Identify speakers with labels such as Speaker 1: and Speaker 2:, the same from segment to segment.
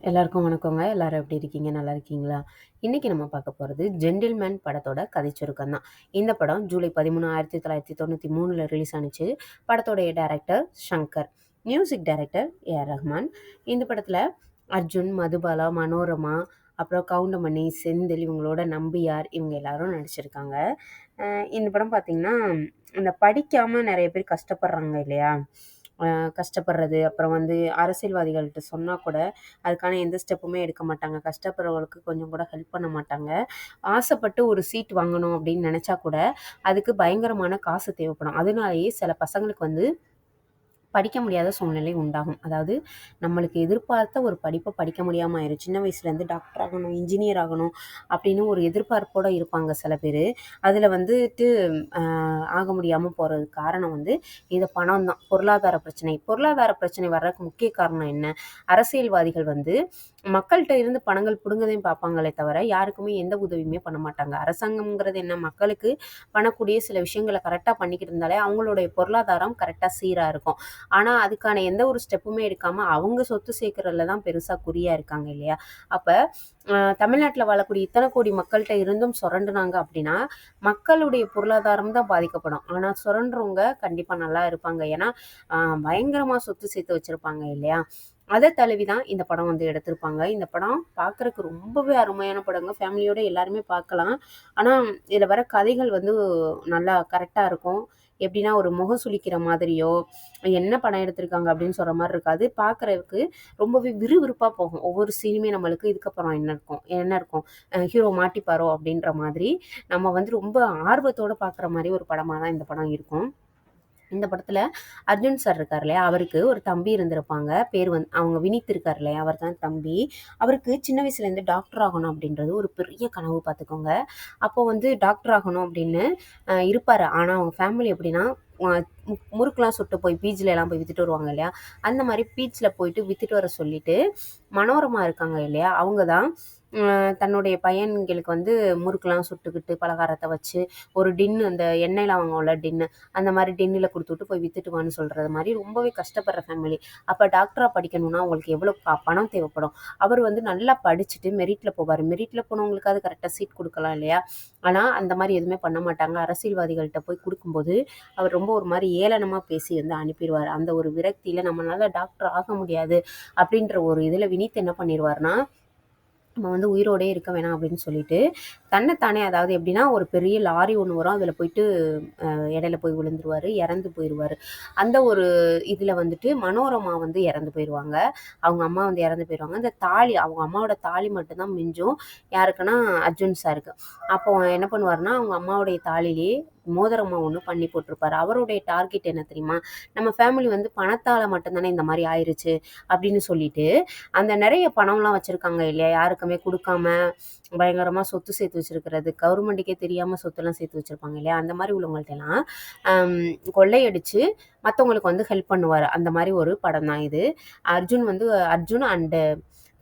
Speaker 1: எல்லாருக்கும் வணக்கங்க. எல்லாரும் எப்படி இருக்கீங்க? நல்லா இருக்கீங்களா? இன்னைக்கு நம்ம பார்க்க போறது ஜென்டில்மேன் படத்தோட கதைச்சுருக்கம் தான். இந்த படம் ஜூலை 13, 1993ல ரிலீஸ் ஆனுச்சு. படத்தோடைய director Shankar. Music director A.R.. Rahman. இந்த படத்துல அர்ஜுன், மதுபாலா, மனோரமா, அப்புறம் கவுண்டமணி, செந்தில், இவங்களோட நம்பியார் இவங்க எல்லாரும் நடிச்சிருக்காங்க. இந்த படம் பார்த்தீங்கன்னா, இந்த படிக்காம நெறைய பேர் கஷ்டப்படுறாங்க இல்லையா? கஷ்டப்படுறது, அப்புறம் வந்து அரசியல்வாதிகள்ட்ட சொன்னா கூட, அதுக்கான எந்த ஸ்டெப்புமே எடுக்க மாட்டாங்க. கஷ்டப்படுறவங்களுக்கு கொஞ்சம் கூட ஹெல்ப் பண்ண மாட்டாங்க. ஆசைப்பட்டு ஒரு சீட் வாங்கணும் அப்படின்னு நெனச்சா கூட, அதுக்கு பயங்கரமான காசு தேவைப்படும். அதனாலேயே சில பசங்களுக்கு வந்து படிக்க முடியாத சூழ்நிலை உண்டாகும். அதாவது நம்மளுக்கு எதிர்பார்த்த ஒரு படிப்ப படிக்க முடியாம ஆயிரும். சின்ன வயசுலேருந்து டாக்டர் ஆகணும், இன்ஜினியர் ஆகணும் அப்படின்னு ஒரு எதிர்பார்ப்போட இருப்பாங்க சில பேரு. அதில வந்துட்டு அ ஆக முடியாம போறதுக்கு காரணம் வந்து இந்த பணம் தான். பொருளாதார பிரச்சனை. பொருளாதார பிரச்சனை வர்றதுக்கு முக்கிய காரணம் என்ன? அரசியல்வாதிகள் வந்து மக்கள்ட்ட இருந்து பணங்கள் புடுங்கதையும் பார்ப்பாங்களே தவிர, யாருக்குமே எந்த உதவியுமே பண்ண மாட்டாங்க. அரசாங்கம்ங்கிறது என்ன? மக்களுக்கு பண்ணக்கூடிய சில விஷயங்கள கரெக்ட்டா பண்ணிக்கிட்டு இருந்தாலே, அவங்களுடைய பொருளாதாரம் கரெக்ட்டா சீரா இருக்கும். ஆனா, அதுக்கான எந்த ஒரு ஸ்டெப்புமே எடுக்காம, அவங்க சொத்து சேர்க்கிறதுல தான் பெருசா குறியா இருக்காங்க இல்லையா? அப்ப தமிழ்நாட்டுல வாழக்கூடிய இத்தன கோடி மக்கள்ட்ட இருந்தும் சொரண்டுனாங்க அப்படின்னா, மக்களுடைய பொருளாதாரம் தான் பாதிக்கப்படும். ஆனா, சுரண்டுறவங்க கண்டிப்பா நல்லா இருப்பாங்க. ஏன்னா, அ பயங்கரமா சொத்து சேர்த்து வச்சிருப்பாங்க இல்லையா? அத தழுவி தான் இந்த படம் வந்து எடுத்திருப்பாங்க. இந்த படம் பார்க்கறக்கு ரொம்பவே அருமையான படங்க. ஃபேமிலியோட எல்லாருமே பார்க்கலாம். ஆனா, இதுல வர கதைகள் வந்து நல்லா கரெக்ட்டா இருக்கும். எப்படின்னா, ஒரு முகம் சுளிக்கிற மாதிரியோ, என்ன படம் எடுத்திருக்காங்க அப்படின்னு சொல்ற மாரி இருக்காது. பார்க்கறதுக்கு ரொம்பவே விறுவிறுப்பா போகும். ஒவ்வொரு சீனுமே நம்மளுக்கு இதுக்கப்புறம் என்ன இருக்கும்? ஹீரோ மாட்டிப்பாரோ அப்படின்ற மாதிரி, நம்ம வந்து ரொம்ப ஆர்வத்தோட பார்க்குற மாரி ஒரு படமா தான் இந்த படம் இருக்கும். இந்த படத்துல அர்ஜுன் சார் இருக்கார் இல்லையா? அவருக்கு ஒரு தம்பி இருந்திருப்பாங்க. பேர் அவங்க வினித் இருக்கார் இல்லையா? அவர் தான் தம்பி. அவருக்கு சின்ன வயசுலேருந்து டாக்டர் ஆகணும் அப்படின்றது ஒரு பெரிய கனவு பார்த்துக்கோங்க. அப்போ வந்து டாக்டர் ஆகணும் அப்படின்னு இருப்பாரு. ஆனா அவங்க ஃபேமிலி எப்படின்னா, அ முறுக்குலாம் சுட்டு போய் பீச்லலாம் போய் வித்துட்டு வருவாங்க இல்லையா? அந்த மாரி பீச்ல போயிட்டு வித்துட்டு வர சொல்லிட்டு, மனோரமா இருக்காங்க இல்லையா? அவங்க தான் தன்னுடைய பையன்களுக்கு வந்து முறுக்குலாம் சுட்டுக்கிட்டு, பலகாரத்த வச்சு, ஒரு டின்னு அந்த எண்ணெய்லாம் வாங்குவோம்ல டின்னு, அந்த மாரி டின்னில குடுத்துவிட்டு போய் வித்துட்டு வான்னு சொல்றது மாரி ரொம்பவே கஷ்டப்படுற ஃபேமிலி. அப்ப டாக்டரா படிக்கணும்னா உங்களுக்கு எவ்வளோ பணம் தேவைப்படும். அவர் வந்து நல்லா படிச்சுட்டு மெரிட்ல போவாரு. மெரிட்ல போனவங்களுக்காவது கரெக்ட்டா சீட் குடுக்கலாம் இல்லையா? ஆனா, அந்த மாரி எதுவுமே பண்ண மாட்டாங்க. அரசியல்வாதிகள்ட்ட போய் குடுக்கும்போது, அவர் ரொம்ப ஒரு மாரி ஏளனமா பேசி வந்து அனுப்பிருவாரு. அந்த ஒரு விரக்தியில நம்மளால டாக்டர் ஆக முடியாது அப்படின்ற ஒரு இதுல வினித் என்ன பண்ணிருவாருன்னா, நம்ம வந்து உயிரோடயே இருக்க வேணாம் அப்படின்னு சொல்லிட்டு, தன்னைத்தானே அதாவது எப்படின்னா, ஒரு பெரிய லாரி ஒண்ணு வரும். அதில போயிட்டு இடையில போய் விழுந்துருவாரு. இறந்து போயிருவாரு. அந்த ஒரு இதில வந்துட்டு மனோரமா வந்து இறந்து போயிருவாங்க. அவங்க அம்மா வந்து இறந்து போயிருவாங்க. அந்த தாலி அவங்க அம்மாவோட தாலி மட்டும் தான் மிஞ்சும். யாருக்குன்னா, அர்ஜுன் சாருக்கு. அப்போ என்ன பண்ணுவாருன்னா, அவங்க அம்மாவுடைய தாலியிலேயே மோதிரமா ஒண்ணு பண்ணி போட்டிருப்பாரு. அவருடைய டார்கெட் என்ன தெரியுமா? நம்ம ஃபேமிலி வந்து பணத்தால மட்டும் தானே இந்த மாரி ஆயிருச்சு அப்படின்னு சொல்லிட்டு, அந்த நெறைய பணம்லாம் வச்சிருக்காங்க இல்லையா? யாருக்குமே குடுக்காம பயங்கரமா சொத்து சேர்த்து வச்சிருக்கிறது. கவர்மெண்ட்டுக்கே தெரியாம சொத்தெல்லாம் சேர்த்து வச்சிருப்பாங்க இல்லையா? அந்த மாரி உள்ளவங்கள்ட்டலாம் அம் கொள்ளையடிச்சு மத்தவங்களுக்கு வந்து ஹெல்ப் பண்ணுவாரு. அந்த மாரி ஒரு படம் தான் இது. அர்ஜுன் அண்ட்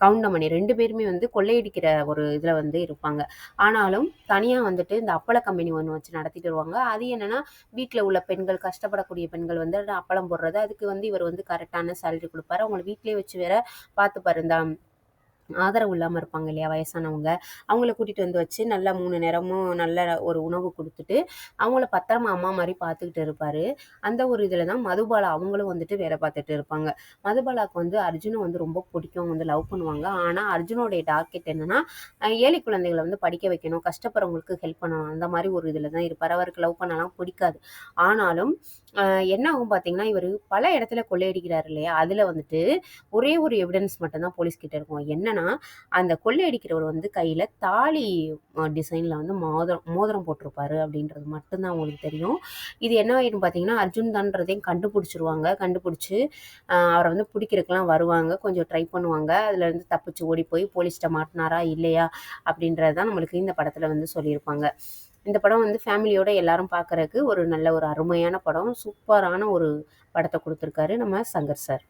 Speaker 1: கவுண்டமணி 2 பேருமே வந்து கொள்ளையடிக்கிற ஒரு இதுல வந்து இருப்பாங்க. ஆனாலும் தனியா வந்துட்டு இந்த அப்பள கம்பெனி ஒண்ணு வச்சு நடத்திட்டு வருவாங்க. அது என்னன்னா, வீட்ல உள்ள பெண்கள் கஷ்டப்படக்கூடிய பெண்கள் வந்து அப்பளம் போடுறது. அதுக்கு வந்து இவர் வந்து கரெக்ட்டான சேலரி குடுப்பாரு. அவங்கள வீட்லயே வச்சு வேற பார்த்துப்பாரு. இந்த ஆதரவு இல்லாம இருப்பாங்க இல்லையா? வயசானவங்க. அவங்கள கூட்டிட்டு வந்து வச்சு நல்லா 3 நேரமும் நல்ல ஒரு உணவு குடுத்துட்டு, அவங்கள பத்திரமா அம்மா மாரி பார்த்துக்கிட்டு இருப்பாரு. அந்த ஒரு இதில தான் மதுபாலா அவங்களும் வந்துட்டு வேலை பார்த்துட்டு இருப்பாங்க. மதுபாலாவுக்கு வந்து அர்ஜுன வந்து ரொம்ப பிடிக்கும். வந்து லவ் பண்ணுவாங்க. ஆனா அர்ஜுனோடைய டார்கெட் என்னன்னா, ஏழை குழந்தைகள வந்து படிக்க வைக்கணும். கஷ்டப்படுறவங்களுக்கு ஹெல்ப் பண்ணணும். அந்த மாரி ஒரு இதில தான் இருப்பாரு. அவருக்கு லவ் பண்ணலாம் பிடிக்காது. ஆனாலும் அ என்ன ஆகும் பார்த்தீங்கன்னா, இவரு பல இடத்துல கொள்ளையடிக்கிறாரு இல்லையா? அதில வந்துட்டு ஒரே ஒரு எவிடன்ஸ் மட்டும் தான் போலீஸ் கிட்ட இருக்கும். என்னன்னா, அந்த கொள்ளையடிக்கிறவர் வந்து கையில தாலி டிசைன்ல வந்து மோதிரம் போட்டிருப்பாரு அப்படின்றது மட்டும் தான் அவங்களுக்கு தெரியும். இது என்ன ஆயிடும் பார்த்தீங்கன்னா, அர்ஜுன் தான்றதையும் கண்டுபிடிச்சுருவாங்க. கண்டுபிடிச்சு அவர வந்து பிடிக்கிறதுக்குலாம் வருவாங்க. கொஞ்சம் ட்ரை பண்ணுவாங்க. அதுலேருந்து தப்பிச்சு ஓடி போய் போலீஸ்ட்ட மாட்டுனாரா? இல்லையா? அப்படின்றது தான் நம்மளுக்கு இந்த படத்துல வந்து சொல்லியிருப்பாங்க. இந்த படம் வந்து ஃபேமிலியோட எல்லாரும் பார்க்கறக்கு ஒரு நல்ல ஒரு அருமையான படம். சூப்பரான ஒரு படத்த குடுத்துருக்காரு நம்ம சங்கர் சார்.